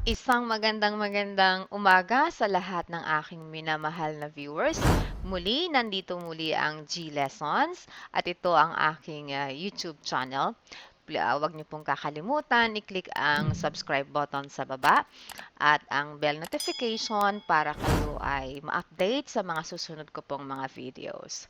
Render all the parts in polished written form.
Isang magandang umaga sa lahat ng aking minamahal na viewers. Muli, nandito muli ang G Lessons at ito ang aking YouTube channel. Huwag niyo pong kakalimutan, i-click ang subscribe button sa baba at ang bell notification para kayo ay ma-update sa mga susunod ko pong mga videos.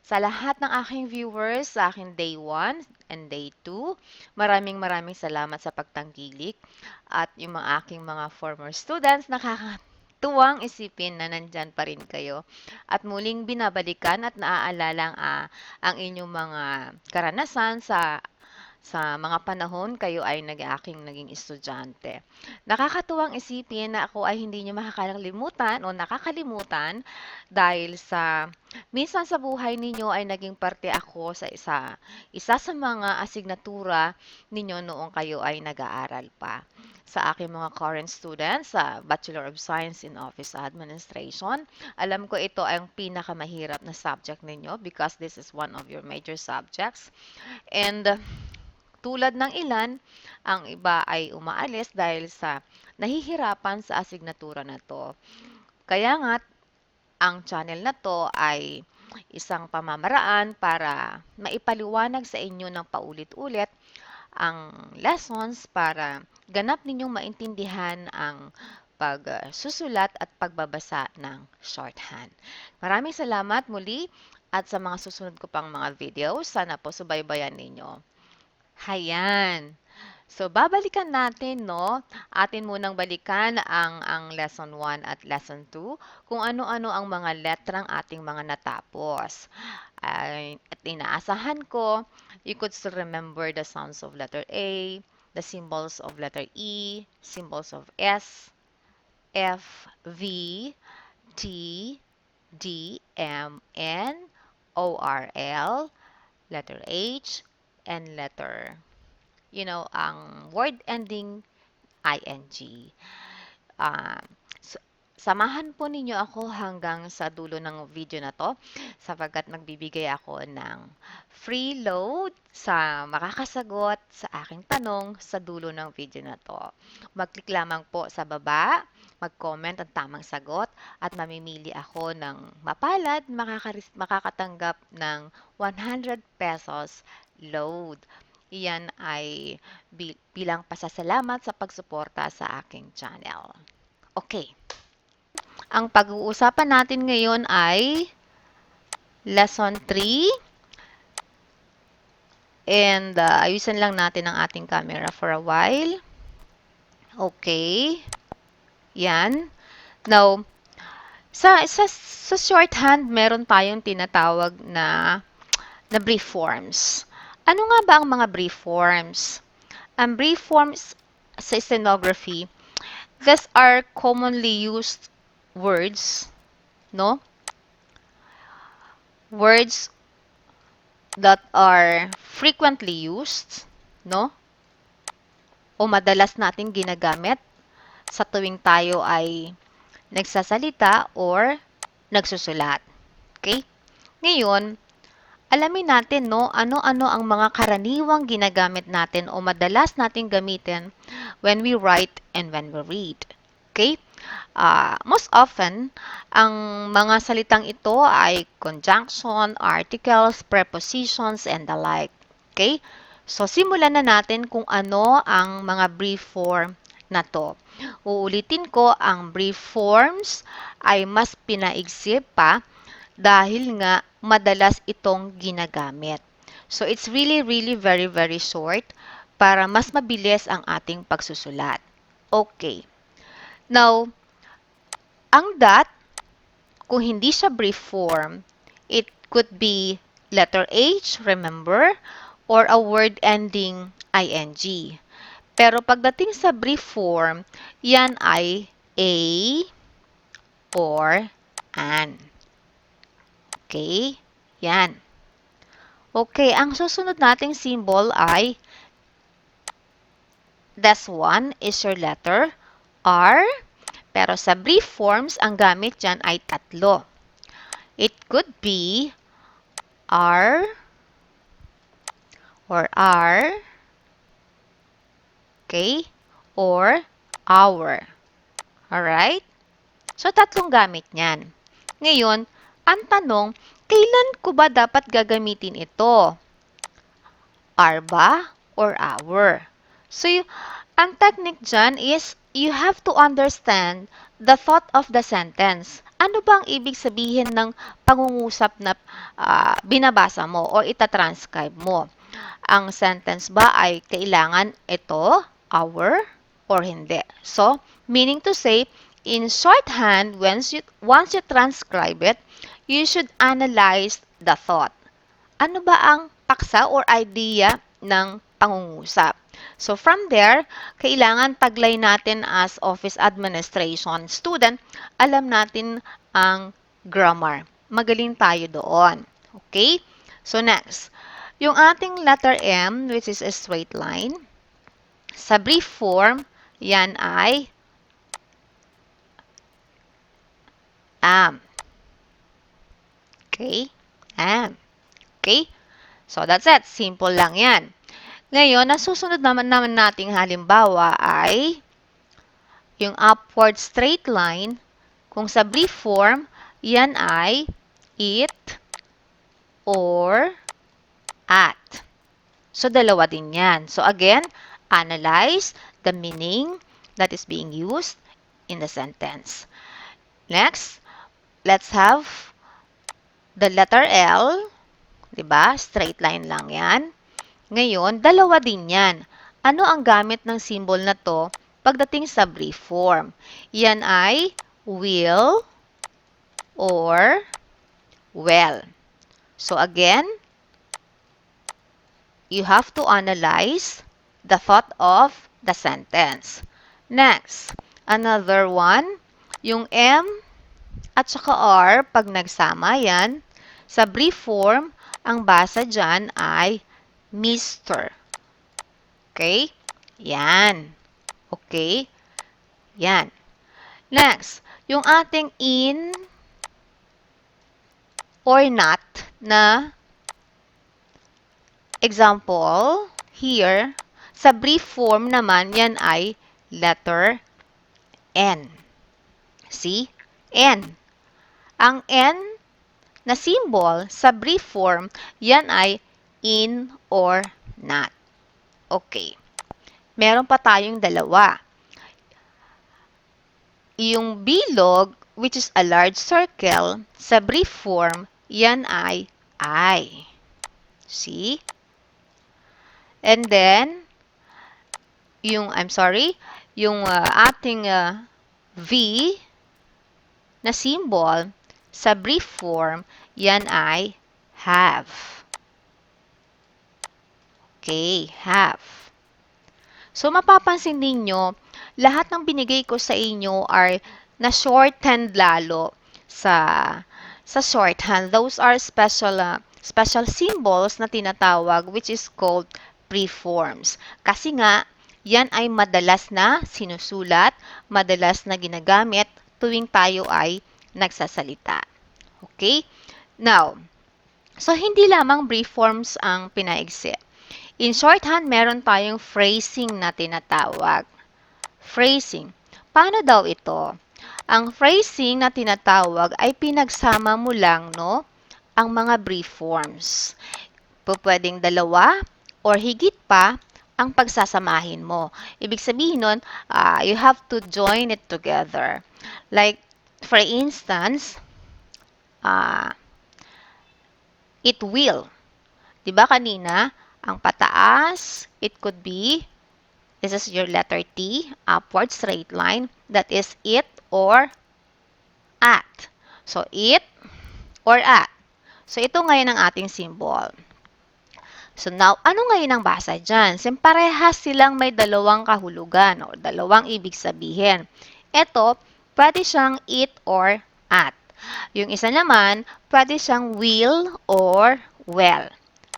Sa lahat ng aking viewers, sa aking day 1 and day 2, maraming salamat sa pagtangkilik at yung mga aking mga former students, nakakatuwang isipin na nandyan pa rin kayo at muling binabalikan at naaalala ang inyong mga karanasan sa mga panahon kayo ay aking naging estudyante. Nakakatuwang isipin na ako ay hindi nyo makakalimutan o nakakalimutan dahil minsan sa buhay ninyo ay naging parte ako sa isa sa mga asignatura ninyo noong kayo ay nag-aaral pa. Sa aking mga current students sa Bachelor of Science in Office Administration, alam ko ito ay ang pinakamahirap na subject ninyo because this is one of your major subjects. And tulad ng ilan, ang iba ay umaalis dahil sa nahihirapan sa asignatura na to. Kaya nga, ang channel na to ay isang pamamaraan para maipaliwanag sa inyo ng paulit-ulit ang lessons para ganap ninyong maintindihan ang pagsusulat at pagbabasa ng shorthand. Maraming salamat muli at sa mga susunod ko pang mga videos, sana po subaybayan ninyo. Hayan. So, babalikan natin, no? Atin munang balikan ang Lesson 1 at Lesson 2, kung ano-ano ang mga letrang ating mga natapos. At inaasahan ko, you could still remember the sounds of letter A, the symbols of letter E, symbols of S, F, V, T, D, M, N, O, R, L, letter H, and letter ang word ending ing. Uh, Samahan po ninyo ako hanggang sa dulo ng video na to sapagkat magbibigay ako ng free load sa makakasagot sa aking tanong sa dulo ng video na to. Mag-click lamang po sa baba, mag-comment ang tamang sagot at mamimili ako ng mapalad, makakatanggap ng 100 pesos load. Iyan ay bilang pasasalamat sa pagsuporta sa aking channel. Okay. Ang pag-uusapan natin ngayon ay Lesson 3. And ayusin lang natin ang ating camera for a while. Okay. Yan. Now, sa shorthand, meron tayong tinatawag na brief forms. Ano nga ba ang mga brief forms? Ang brief forms sa stenography, these are commonly used words, no? Words that are frequently used, no? O madalas nating ginagamit sa tuwing tayo ay nagsasalita or nagsusulat. Okay? Ngayon, alamin natin, no, ano-ano ang mga karaniwang ginagamit natin o madalas nating gamitin when we write and when we read. Okay? Most often, ang mga salitang ito ay conjunction, articles, prepositions, and the like. Okay? So, simulan na natin kung ano ang mga brief form na to. Uulitin ko, ang brief forms ay mas pinaigsip pa dahil nga madalas itong ginagamit. So, it's really very short para mas mabilis ang ating pagsusulat. Okay. Now, ang that, kung hindi siya brief form, it could be letter H, remember, or a word ending ing. Pero pagdating sa brief form, yan ay a or an. Okay? Yan. Okay, ang susunod nating symbol ay this one is your letter R. Pero sa brief forms, ang gamit dyan ay tatlo. It could be R or R, okay, or our. Alright? So, tatlong gamit niyan. Ngayon, ang tanong, kailan ko ba dapat gagamitin ito? Are ba or our? So, ang technique dyan is you have to understand the thought of the sentence. Ano ba ang ibig sabihin ng pangungusap na binabasa mo or itatranscribe mo? Ang sentence ba ay kailangan ito, our, or hindi? So, meaning to say, in shorthand, once you transcribe it, you should analyze the thought. Ano ba ang paksa or idea ng pangungusap? So, from there, kailangan taglay natin as office administration student, alam natin ang grammar. Magaling tayo doon. Okay? So, next. Yung ating letter M, which is a straight line, sa brief form, yan ay am. Okay? Am. Okay? So, that's it. Simple lang yan. Ngayon, nasusunod naman nating halimbawa ay yung upward straight line. Kung sa brief form, yan ay it or at. So, dalawa din yan. So, again, analyze the meaning that is being used in the sentence. Next, let's have the letter L. Diba? Straight line lang yan. Ngayon, dalawa din yan. Ano ang gamit ng symbol na to pagdating sa brief form? Yan ay will or well. So again, you have to analyze the thought of the sentence. Next, another one, yung M at saka R, pag nagsama yan, sa brief form, ang basa dyan ay Mr. Okay? Yan. Okay? Yan. Next, yung ating in or not na example here, sa brief form naman, yan ay letter N. See? N. Ang N na symbol sa brief form, yan ay in or not. Okay. Meron pa tayong dalawa. Yung bilog, which is a large circle, sa brief form, yan ay I. See? And then, yung ating V na symbol, sa brief form, yan ay have. Okay, have. So, mapapansin ninyo, lahat ng binigay ko sa inyo are na shorthand lalo sa shorthand. Those are special symbols na tinatawag which is called preforms. Kasi nga, yan ay madalas na sinusulat, madalas na ginagamit tuwing tayo ay nagsasalita. Okay? Now, so hindi lamang brief forms ang pinaigsi. In shorthand, meron tayong phrasing na tinatawag. Phrasing. Paano daw ito? Ang phrasing na tinatawag ay pinagsama mo lang, no, ang mga brief forms. Pwedeng dalawa or higit pa ang pagsasamahin mo. Ibig sabihin nun, you have to join it together. Like, for instance, it will. Diba kanina, ang pataas, it could be, this is your letter T, upward straight line. That is it or at. So, it or at. So, ito ngayon ang ating symbol. So, now, ano ngayon ang basa dyan? Parehas silang may dalawang kahulugan o dalawang ibig sabihin. Ito, pwede siyang it or at. Yung isa naman, pwede siyang will or well.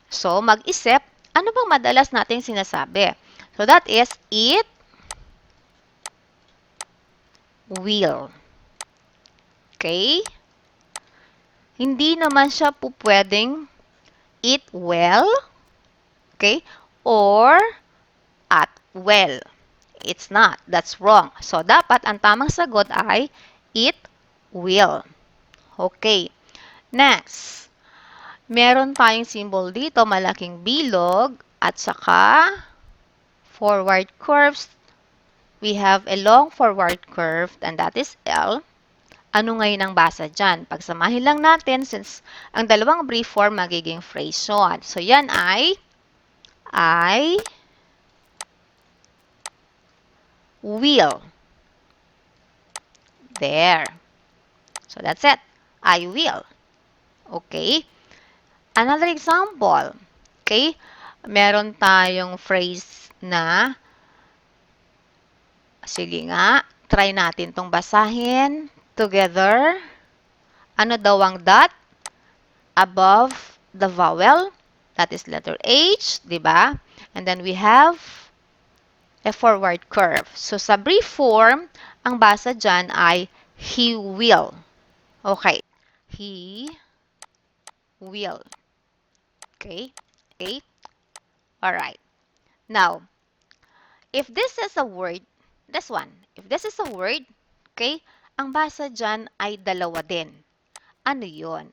So, mag-isip, ano bang madalas nating sinasabi? So, that is it will. Okay? Hindi naman siya po pwedeng it well, okay, or at well. It's not. That's wrong. So, dapat ang tamang sagot ay it will. Okay. Next. Meron tayong symbol dito, malaking bilog, at saka forward curves. We have a long forward curve, and that is L. Ano ngayon ang basa dyan? Pagsamahin lang natin since ang dalawang brief form magiging phrase yun. So, yan ay I will. There. So, that's it. I will. Okay? Another example. Okay? Meron tayong phrase na, sige nga, try natin tong basahin together. Ano daw ang dot above the vowel? That is letter H, di ba? And then we have a forward curve. So, sa brief form, ang basa dyan ay he will. Okay. He will. Okay? Okay? Alright. Now, if this is a word, this one, if this is a word, okay, ang basa dyan ay dalawa din. Ano yon?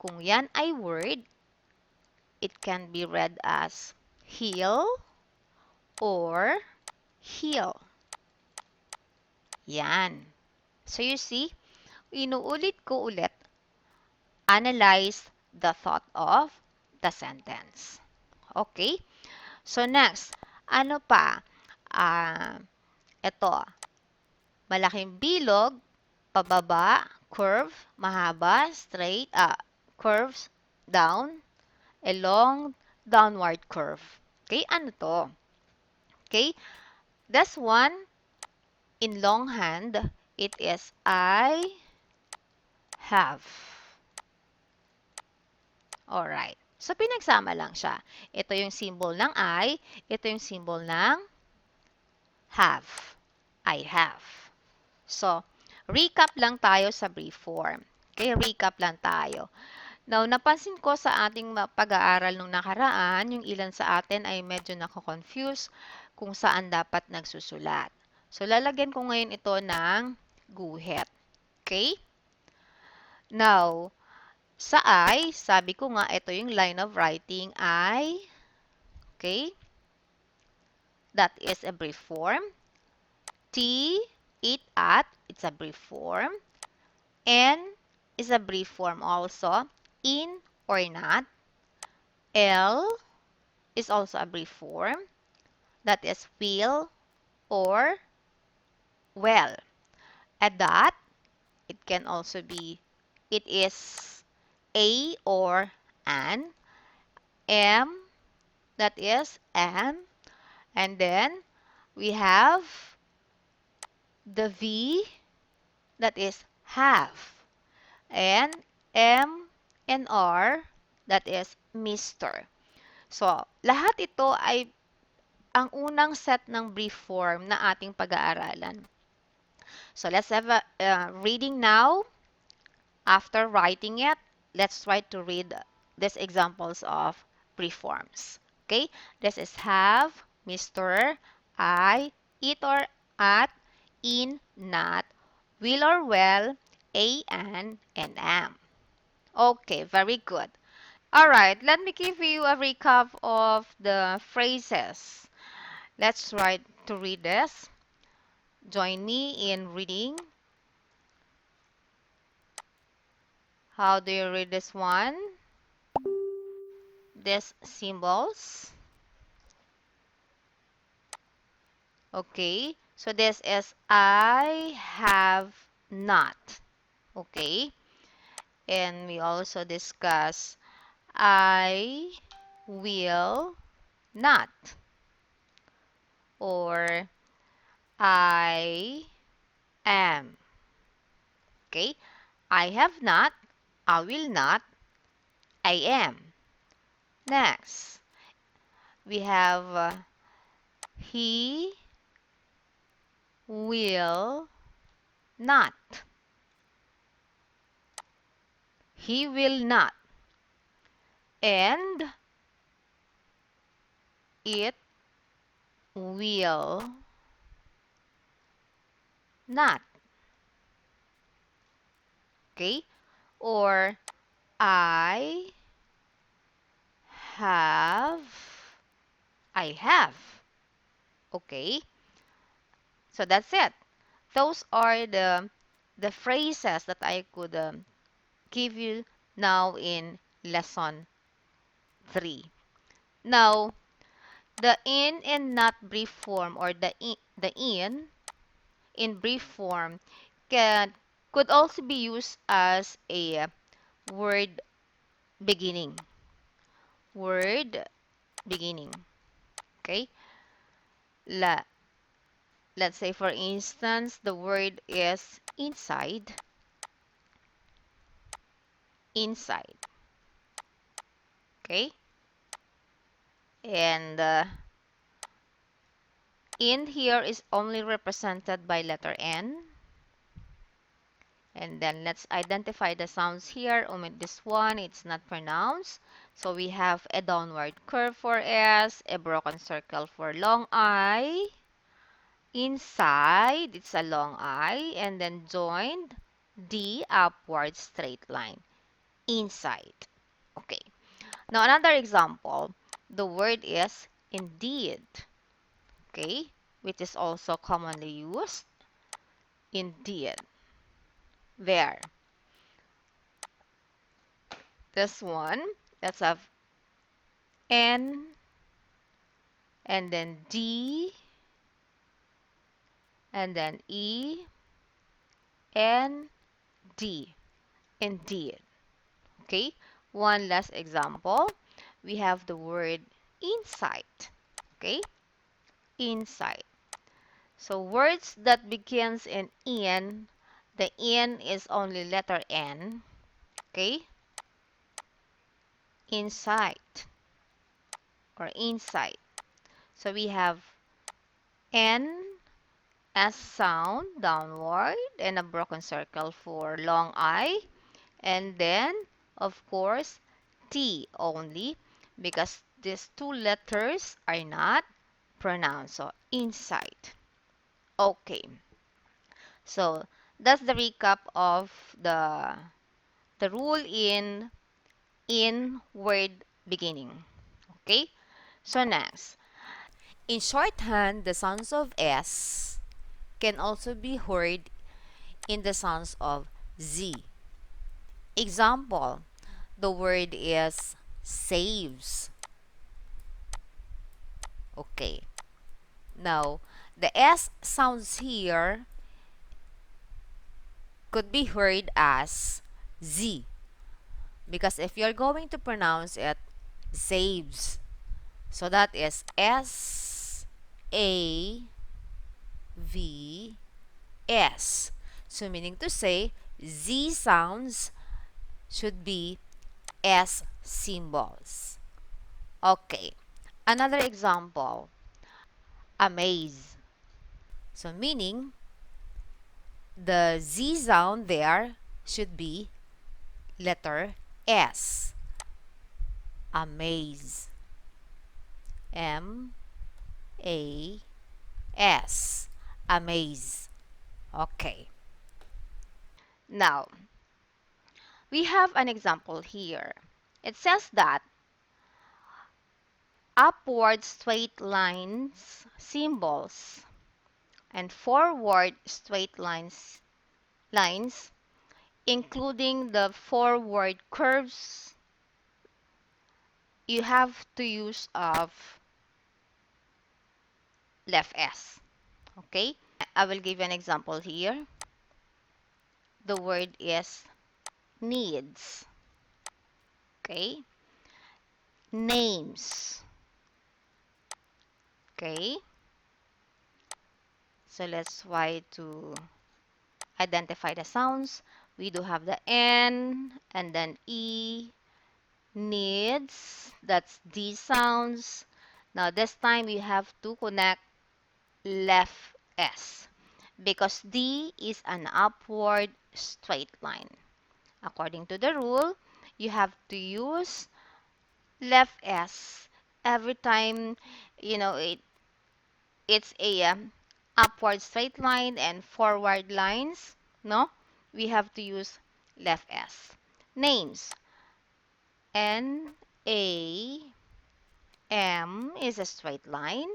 Kung yan ay word, it can be read as heal or heal. Yan. So you see, inuulit ko ulit, analyze the thought of the sentence. Okay? So next, ano pa? Ito, malaking bilog, pababa, curve, mahaba, straight, curves, down, a long downward curve. Okay, ano to? Okay, this one, in longhand, it is I have. Alright. So, pinagsama lang siya. Ito yung symbol ng I, ito yung symbol ng have. I have. So, recap lang tayo sa brief form. Okay, recap lang tayo. Now, napansin ko sa ating pag-aaral nung nakaraan, yung ilan sa atin ay medyo nako-confuse kung saan dapat nagsusulat. So, lalagyan ko ngayon ito ng guhit. Okay? Now, sa I, sabi ko nga, ito yung line of writing I. Okay? That is a brief form. T, it, at, it's a brief form. N is a brief form also. In or not. L is also a brief form. That is will or well. A dot, it can also be, it is a or an. M, that is an. And then we have the V, that is have. And M and R, that is Mr. So, lahat ito ay ang unang set ng brief form na ating pag-aaralan. So, let's have a reading now. After writing it, let's try to read these examples of brief forms. Okay? This is have, Mr., I, it or at, in, not, will or well, a, and am. Okay, very good. All right, let me give you a recap of the phrases. Let's try to read this. Join me in reading. How do you read this one? These symbols. Okay, so this is I have not. Okay, and we also discuss I will not, or I am. Okay, I have not, I will not, I am. Next, we have he will not. He will not. And it will not. Okay? Or I have. I have. Okay? So that's it. Those are the phrases that I could give you now in lesson 3. Now, the in and not brief form, or the in brief form can could also be used as a word beginning. Word beginning. Okay? La, let's say for instance, the word is inside. Inside. Okay? And in here is only represented by letter N. And then let's identify the sounds here. Omit this one, it's not pronounced. So we have a downward curve for S, a broken circle for long I. Inside, it's a long I, and then joined D upward straight line. Inside. Okay. Now another example. The word is indeed. Okay, which is also commonly used. Indeed. There. This one, let's have N, and then D, and then E, N, D. Indeed. Okay, one last example. We have the word insight. Okay, insight. So words that begins in N, the N is only letter N. Okay, insight or insight. So we have N as sound downward and a broken circle for long I. And then, of course, T only because these two letters are not pronounced. So, insight. Okay. So, that's the recap of the rule in word beginning. Okay? So, next. In shorthand, the sounds of S can also be heard in the sounds of Z. Example, the word is saves. Okay. Now, the S sounds here could be heard as Z. Because if you're going to pronounce it, saves. So that is S A V S. So meaning to say, Z sounds should be S symbols. Okay. Another example, amaze. So meaning the Z sound there should be letter S. Amaze. M A S. Amaze. Okay. Now, we have an example here. It says that upward straight lines symbols and forward straight lines including the forward curves, you have to use of left S. Okay? I will give you an example here. The word is needs. Okay? Names. Okay? So let's try to identify the sounds. We do have the N and then E. Needs. That's D sounds. Now this time we have to connect left S because D is an upward straight line. According to the rule, you have to use left S every time, you know, it's a upward straight line and forward lines, no? We have to use left S. Names. N-A-M is a straight line,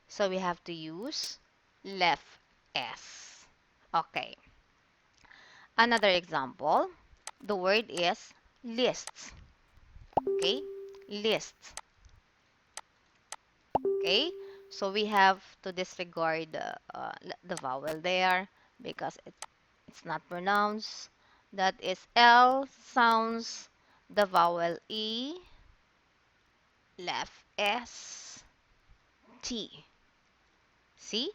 so we have to use left S. Okay. Another example, the word is lists. Okay? Lists. Okay? So we have to disregard the vowel there because it's not pronounced. That is L sounds the vowel E, left S, T. See?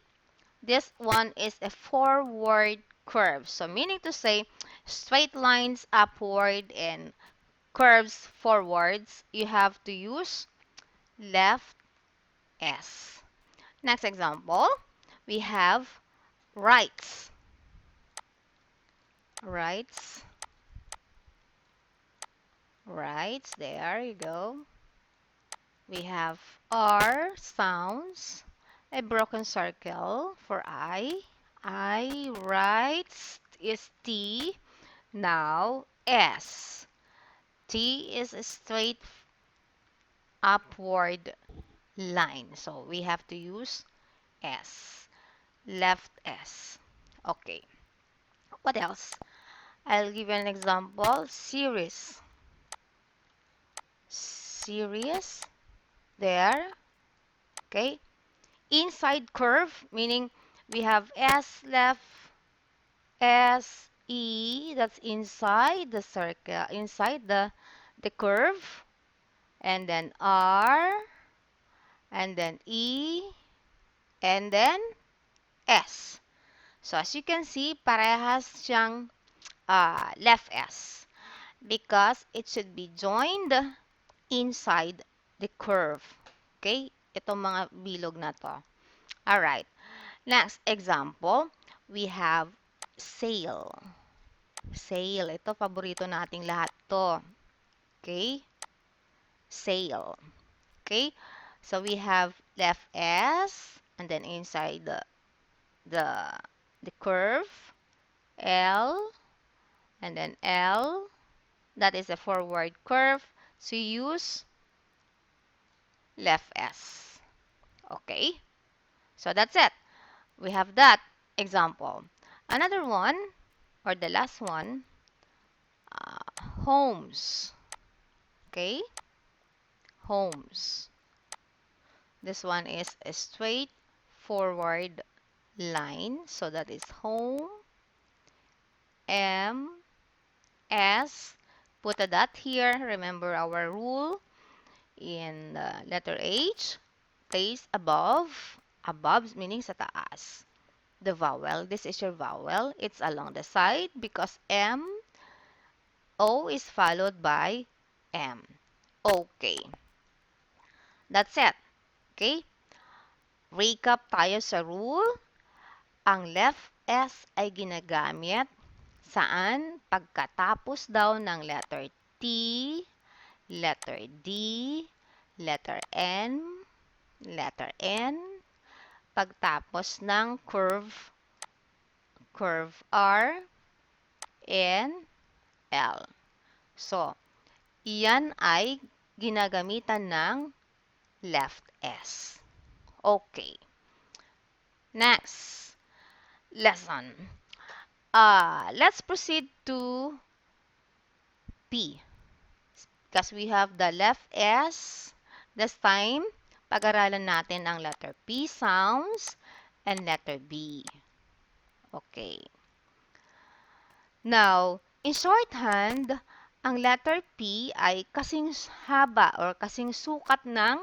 This one is a forward curve. So meaning to say straight lines upward and curves forwards, you have to use left S. Next example, we have rights. Rights. Rights. There you go. We have R sounds, a broken circle for I. I, rights is T. Now S. T is a straight upward line. So we have to use S. Left S. Okay. What else? I'll give you an example. Series. Series. There. Okay. Inside curve, meaning we have S left, S, E, that's inside the circle, inside the curve, and then R, and then E, and then S. So as you can see, parehas siyang left S because it should be joined inside the curve. Okay? Itong mga bilog na to. Alright. Next example, we have sail. Sail. Ito, paborito nating lahat to. Okay? Sail. Okay? So we have left S and then inside the the curve L and then L. That is a forward curve. So use left S. Okay? So that's it. We have that example. Another one, or the last one, homes. Okay? Homes. This one is a straight forward line. So that is home, M, S. Put a dot here. Remember our rule in the letter H. Place above. Above meaning sa taas. The vowel. This is your vowel. It's along the side because M, O is followed by M. Okay. That's it. Okay? Recap tayo sa rule. Ang left S ay ginagamit saan? Pagkatapos daw ng letter T, letter D, letter N, pagtapos ng curve R, N, L. So, iyan ay ginagamitan ng left S. Okay. Next lesson. Let's proceed to P. Because we have the left S. This time, pag-aralan natin ang letter P sounds and letter B. Okay. Now, in shorthand, ang letter P ay kasing haba or kasing sukat ng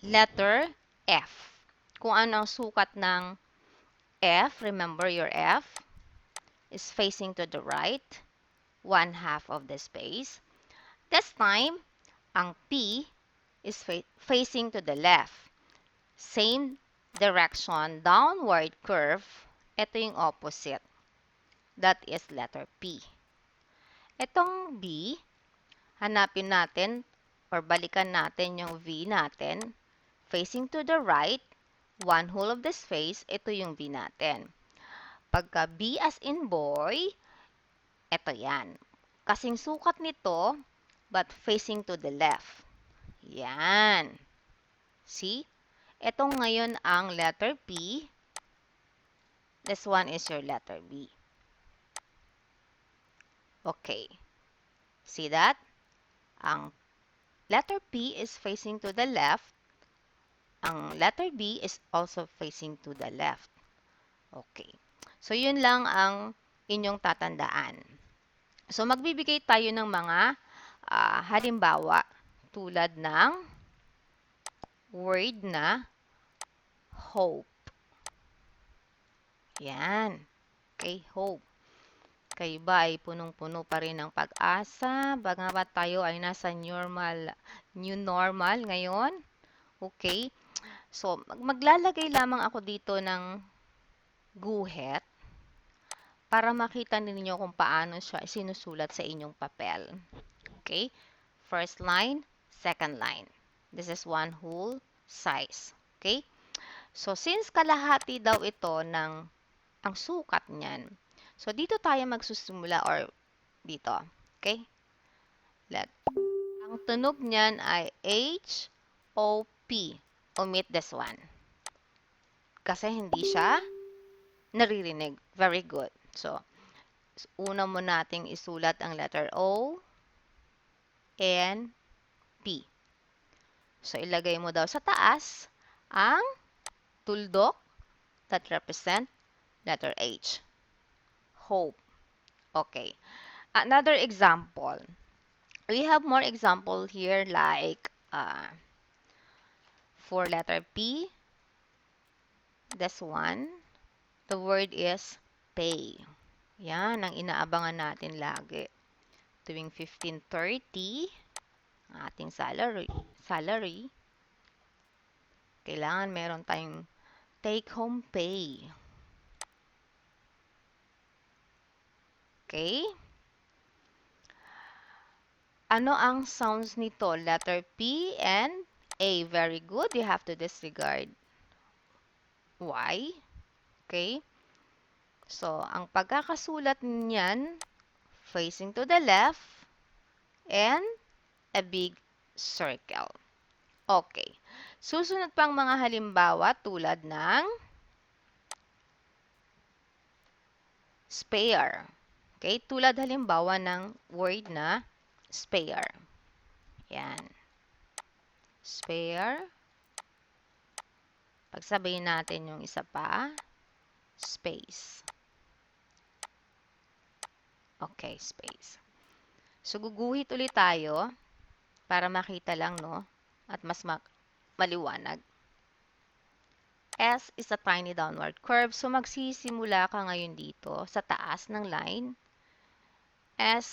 letter F. Kung ano ang sukat ng F, remember your F is facing to the right, 1/2 of the space. This time, ang P is facing to the left. Same direction, downward curve. Ito yung opposite. That is letter P. Itong B, hanapin natin or balikan natin yung V natin. Facing to the right, one whole of the space, ito yung B natin. Pagka B as in boy, ito yan. Kasing sukat nito, but facing to the left. Yan. See? Ito ngayon ang letter P. This one is your letter B. Okay. See that? Ang letter P is facing to the left. Ang letter B is also facing to the left. Okay. So, yun lang ang inyong tatandaan. So, magbibigay tayo ng mga halimbawa tulad ng word na hope. Yan. Okay, hope. Kayo ba ay punong-puno pa rin ng pag-asa? Bagamat tayo ay nasa new normal ngayon? Okay. So, maglalagay lamang ako dito ng guhit para makita ninyo kung paano siya sinusulat sa inyong papel. Okay? First line, second line. This is one whole size. Okay? So, since kalahati daw ito ng ang sukat niyan, so dito tayo magsusimula or dito. Okay? Ang tunog niyan ay H-O-P. Omit this one. Kasi hindi siya naririnig. Very good. So, una mo nating isulat ang letter O, N, P. So, ilagay mo daw sa taas ang tuldok that represent letter H. Hope. Okay. Another example. We have more example here like for letter P, this one, the word is pay. Yan ang inaabangan natin lagi. Tuwing 15:30, ating salary, kailangan meron tayong take-home pay. Okay? Ano ang sounds nito? Letter P and A. Very good. You have to disregard Y. Okay? So, ang pagkakasulat niyan, facing to the left, and a big circle. Okay. Susunod pang mga halimbawa tulad ng spare. Okay? Tulad halimbawa ng word na spare. Yan. Spare. Pagsabayin natin yung isa pa. Space. Okay, space. So, guguhit ulit tayo para makita lang, no? At mas maliwanag. S is a tiny downward curve. So, magsisimula ka ngayon dito sa taas ng line. S.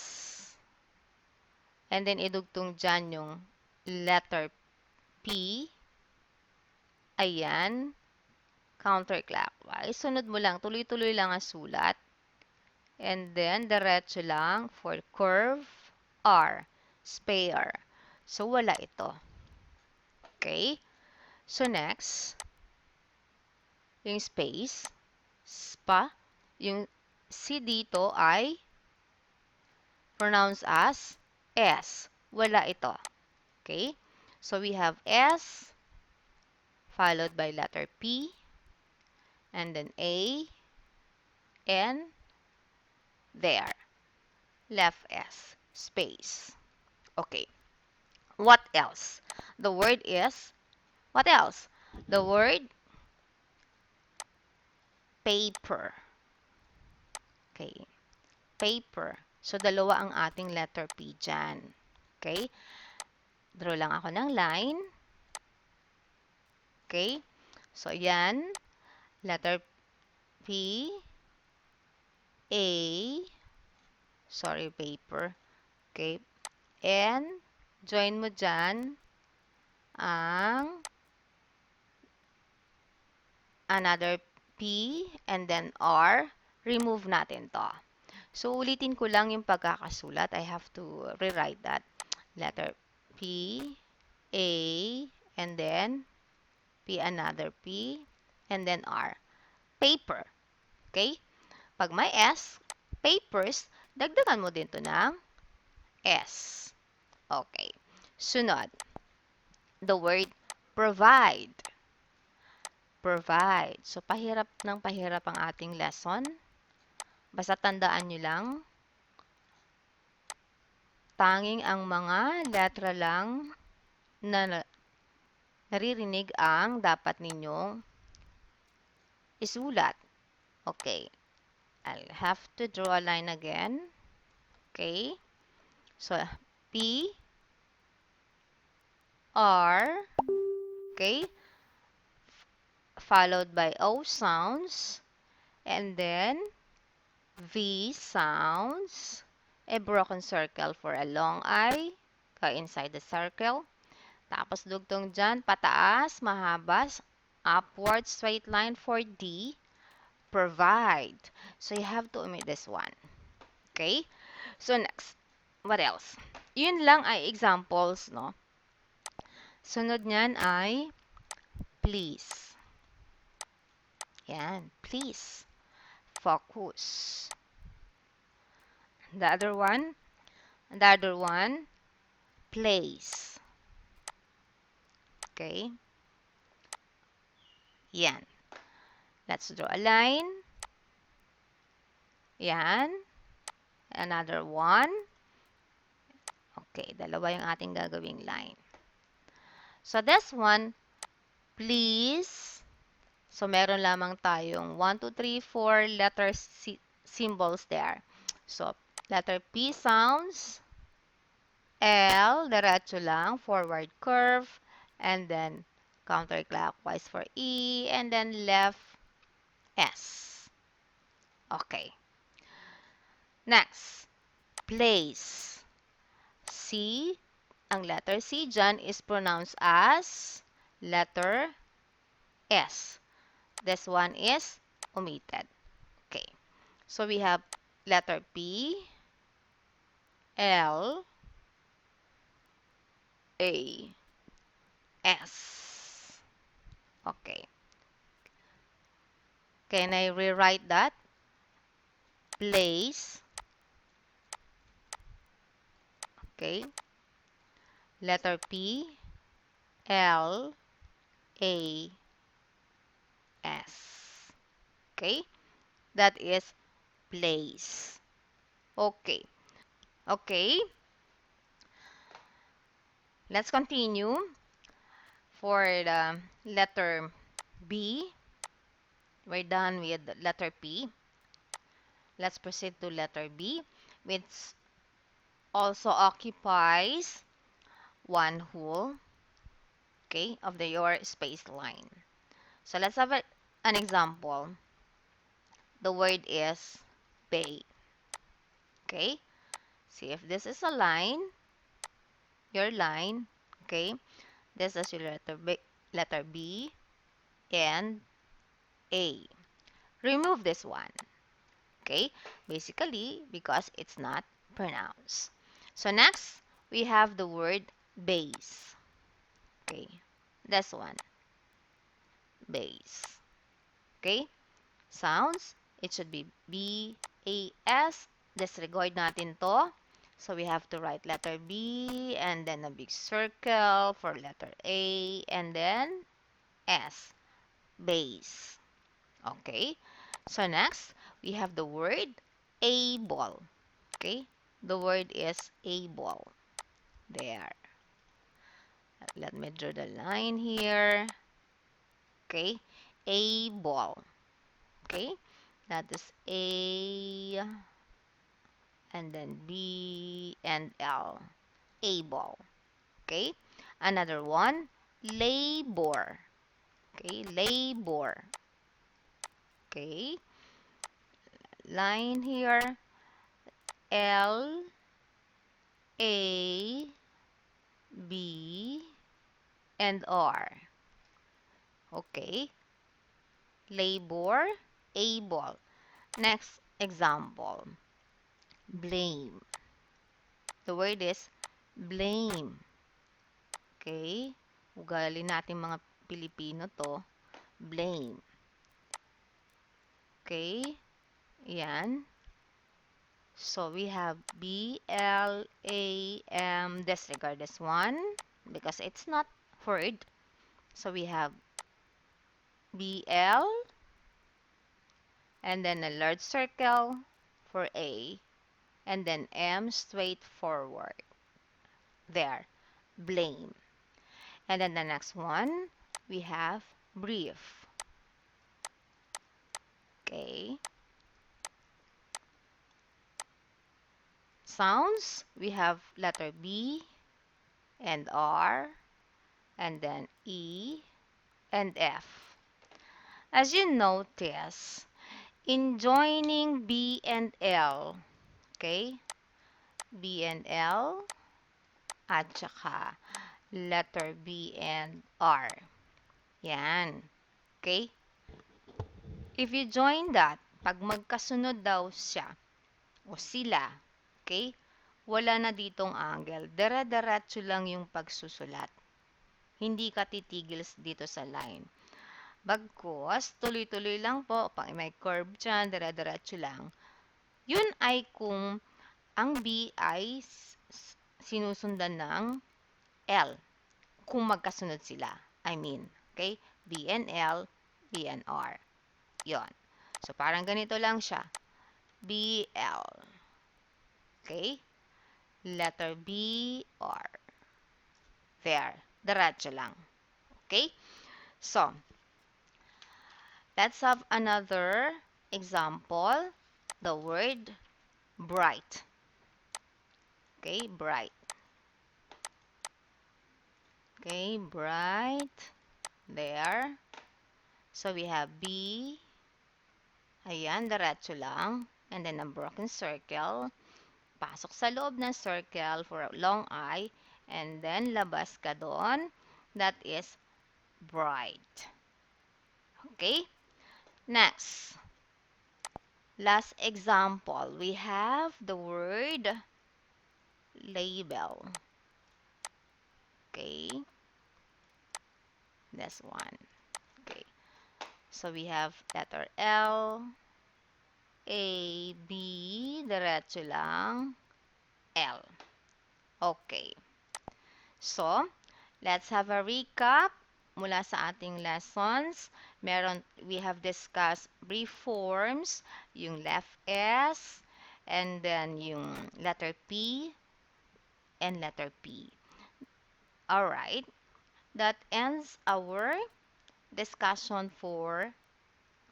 And then, idugtong dyan yung letter P. Ayan. Counterclockwise. Sunod mo lang. Tuloy-tuloy lang ang sulat. And then, diretso lang for curve R. Spare. So, wala ito. Okay? So, next, yung space, spa, yung C dito ay pronounced as S. Wala ito. Okay? So, we have S, followed by letter P, and then A, and there. Left S. Space. Okay. What else? The word is, what else? The word paper. Okay. Paper. So, dalawa ang ating letter P dyan. Okay. Draw lang ako ng line. Okay. So, yan. Letter P. A. Sorry, paper. Okay. And, join mo dyan ang another P and then R. Remove natin to. So, ulitin ko lang yung pagkakasulat. I have to rewrite that. Letter P, A, and then P, another P, and then R. Paper. Okay? Pag may S, papers, dagdagan mo din to ng S. Okay. Sunod, the word provide. Provide. So, pahirap ng pahirap ang ating lesson. Basta tandaan nyo lang, tanging ang mga letra lang na naririnig ang dapat ninyong isulat. Okay. I'll have to draw a line again. Okay. So, P, R, okay, followed by O sounds, and then V sounds, a broken circle for a long I, inside the circle. Tapos dugtong dyan, pataas, mahaba, upward straight line for D, provide. So, you have to omit this one. Okay? So, next. What else? Yun lang ay examples, no? Sunod niyan ay please. Yan, please. Focus. The other one, place. Okay? Yan. Let's draw a line. Yan. Another one. Okay, dalawa yung ating gagawing line. So, this one, please. So, meron lamang tayong 1, 2, 3, 4 letter symbols there. So, letter P sounds, L, diretso lang, forward curve, and then counterclockwise for E, and then left S. Okay. Next, place. C, ang letter C dyan is pronounced as letter S. This one is omitted. Okay. So, we have letter P, L, A, S. Okay. Can I rewrite that? Place. Okay. Letter P, L, A, S. Okay. That is place. Okay. Okay. Let's continue. For the letter B, we're done with letter P. Let's proceed to letter B, which also occupies one whole, okay, of your space line. So let's have an example. The word is pay. Okay? See if this is a line, your line, okay? This is your letter B and A. Remove this one. Okay? Basically, because it's not pronounced. So next, we have the word base. Okay? This one. Base. Okay? Sounds, it should be B-A-S. Disregard natin to. So we have to write letter B and then a big circle for letter A and then S. Base. Okay? So next, we have the word able. Okay? The word is able. There. Let me draw the line here. Okay? Able. Okay? That is A and then B and L. Able. Okay? Another one, labor. Okay? Labor. Okay? Line here. L, A, B, and R. Okay? Labor, able. Next example. Blame. The word is blame. Okay? Ugali natin mga Pilipino to. Blame. Okay? Yan. So we have B, L, A, M. Disregard this one because it's not word. So we have B, L, and then a large circle for A, and then M straight forward. There. Blame. And then the next one, we have brief. Okay. Sounds, we have letter B and R, and then E and F. As you notice, in joining B and L, okay, B and L, at saka letter B and R. Yan. Okay? If you join that, pag magkasunod daw siya o sila, okay, wala na ditong angle. Dere-deretso lang yung pagsusulat. Hindi ka titigil dito sa line. Bagkus, tuloy-tuloy lang po. Pag may curve dyan, dere-deretso lang. Yun ay kung ang B ay sinusundan ng L. Kung magkasunod sila. I mean, okay? B and L, B and R. Yon. So, parang ganito lang siya. B, L. Okay? Letter B, R. There. Diretso lang. Okay? So, let's have another example. The word bright. Okay? Bright. Okay? Bright. There. So, we have B. Ayan, diretso lang. And then, a broken circle. Pasok sa loob ng circle for a long I. And then, labas ka doon. That is bright. Okay? Next. Last example. We have the word label. Okay? This one. Okay. So, we have letter L, A, B, diretso lang, L. Okay. So, let's have a recap mula sa ating lessons. We have discussed brief forms, yung left S, and then yung letter P, and letter P. Alright, that ends our discussion for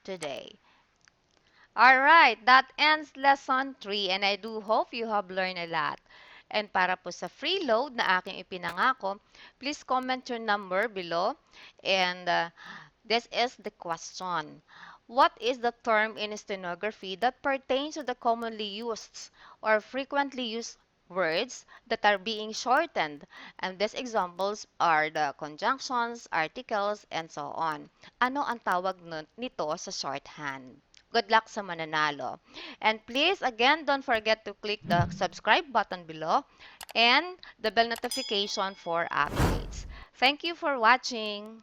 today. Alright, that ends lesson 3 and I do hope you have learned a lot. And para po sa free load na aking ipinangako, please comment your number below. And this is the question. What is the term in stenography that pertains to the commonly used or frequently used words that are being shortened? And these examples are the conjunctions, articles, and so on. Ano ang tawag nito sa shorthand? Good luck sa mananalo. And please, again, don't forget to click the subscribe button below and the bell notification for updates. Thank you for watching.